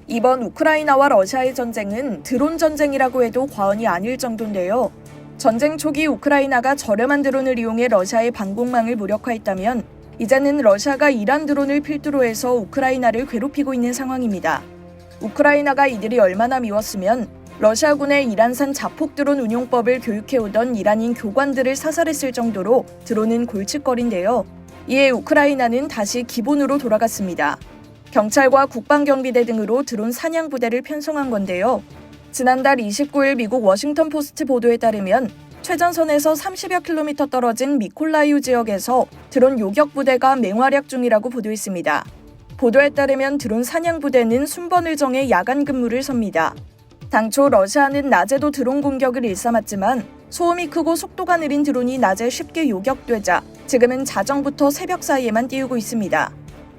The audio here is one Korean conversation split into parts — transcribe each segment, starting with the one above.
이번 우크라이나와 러시아의 전쟁은 드론 전쟁이라고 해도 과언이 아닐 정도인데요. 전쟁 초기 우크라이나가 저렴한 드론을 이용해 러시아의 방공망을 무력화했다면 이제는 러시아가 이란 드론을 필두로 해서 우크라이나를 괴롭히고 있는 상황입니다. 우크라이나가 이들이 얼마나 미웠으면 러시아군의 이란산 자폭 드론 운용법을 교육해오던 이란인 교관들을 사살했을 정도로 드론은 골칫거리인데요. 이에 우크라이나는 다시 기본으로 돌아갔습니다. 경찰과 국방경비대 등으로 드론 사냥 부대를 편성한 건데요. 지난달 29일 미국 워싱턴 포스트 보도에 따르면 최전선에서 30여 킬로미터 떨어진 미콜라이우 지역에서 드론 요격 부대가 맹활약 중이라고 보도했습니다. 보도에 따르면 드론 사냥 부대는 순번을 정해 야간 근무를 섭니다. 당초 러시아는 낮에도 드론 공격을 일삼았지만 소음이 크고 속도가 느린 드론이 낮에 쉽게 요격되자 지금은 자정부터 새벽 사이에만 띄우고 있습니다.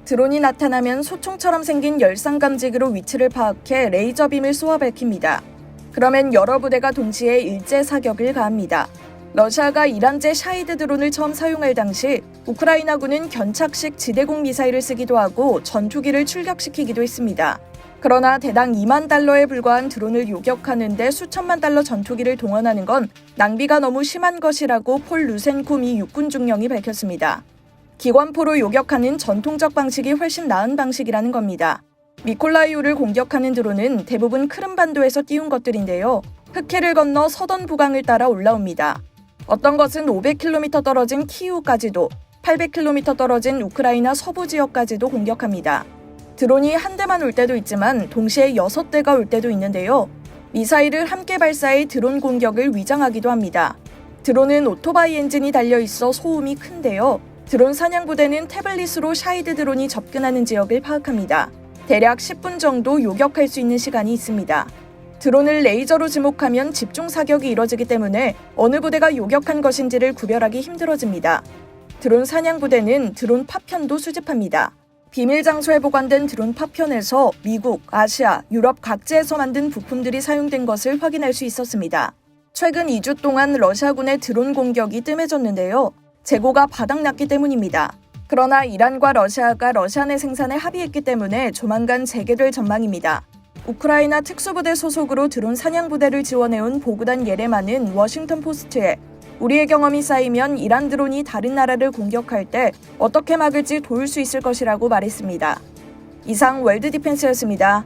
드론이 나타나면 소총처럼 생긴 열상 감지기로 위치를 파악해 레이저 빔을 쏘아 밝힙니다. 그러면 여러 부대가 동시에 일제 사격을 가합니다. 러시아가 이란제 샤이드 드론을 처음 사용할 당시 우크라이나군은 견착식 지대공 미사일을 쓰기도 하고 전투기를 출격시키기도 했습니다. 그러나 대당 2만 달러에 불과한 드론을 요격하는 데 수천만 달러 전투기를 동원하는 건 낭비가 너무 심한 것이라고 폴 루센코 미 육군 중령이 밝혔습니다. 기관포로 요격하는 전통적 방식이 훨씬 나은 방식이라는 겁니다. 미콜라이우를 공격하는 드론은 대부분 크림반도에서 띄운 것들인데요. 흑해를 건너 서던 부강을 따라 올라옵니다. 어떤 것은 500km 떨어진 키이우까지도 800km 떨어진 우크라이나 서부 지역까지도 공격합니다. 드론이 한 대만 올 때도 있지만 동시에 6대가 올 때도 있는데요. 미사일을 함께 발사해 드론 공격을 위장하기도 합니다. 드론은 오토바이 엔진이 달려있어 소음이 큰데요. 드론 사냥부대는 태블릿으로 샤이드 드론이 접근하는 지역을 파악합니다. 대략 10분 정도 요격할 수 있는 시간이 있습니다. 드론을 레이저로 지목하면 집중 사격이 이뤄지기 때문에 어느 부대가 요격한 것인지를 구별하기 힘들어집니다. 드론 사냥부대는 드론 파편도 수집합니다. 비밀 장소에 보관된 드론 파편에서 미국, 아시아, 유럽 각지에서 만든 부품들이 사용된 것을 확인할 수 있었습니다. 최근 2주 동안 러시아군의 드론 공격이 뜸해졌는데요. 재고가 바닥났기 때문입니다. 그러나 이란과 러시아가 러시아 내 생산에 합의했기 때문에 조만간 재개될 전망입니다. 우크라이나 특수부대 소속으로 드론 사냥부대를 지원해온 보그단 예레만은 워싱턴 포스트에 우리의 경험이 쌓이면 이란 드론이 다른 나라를 공격할 때 어떻게 막을지 도울 수 있을 것이라고 말했습니다. 이상 월드 디펜스였습니다.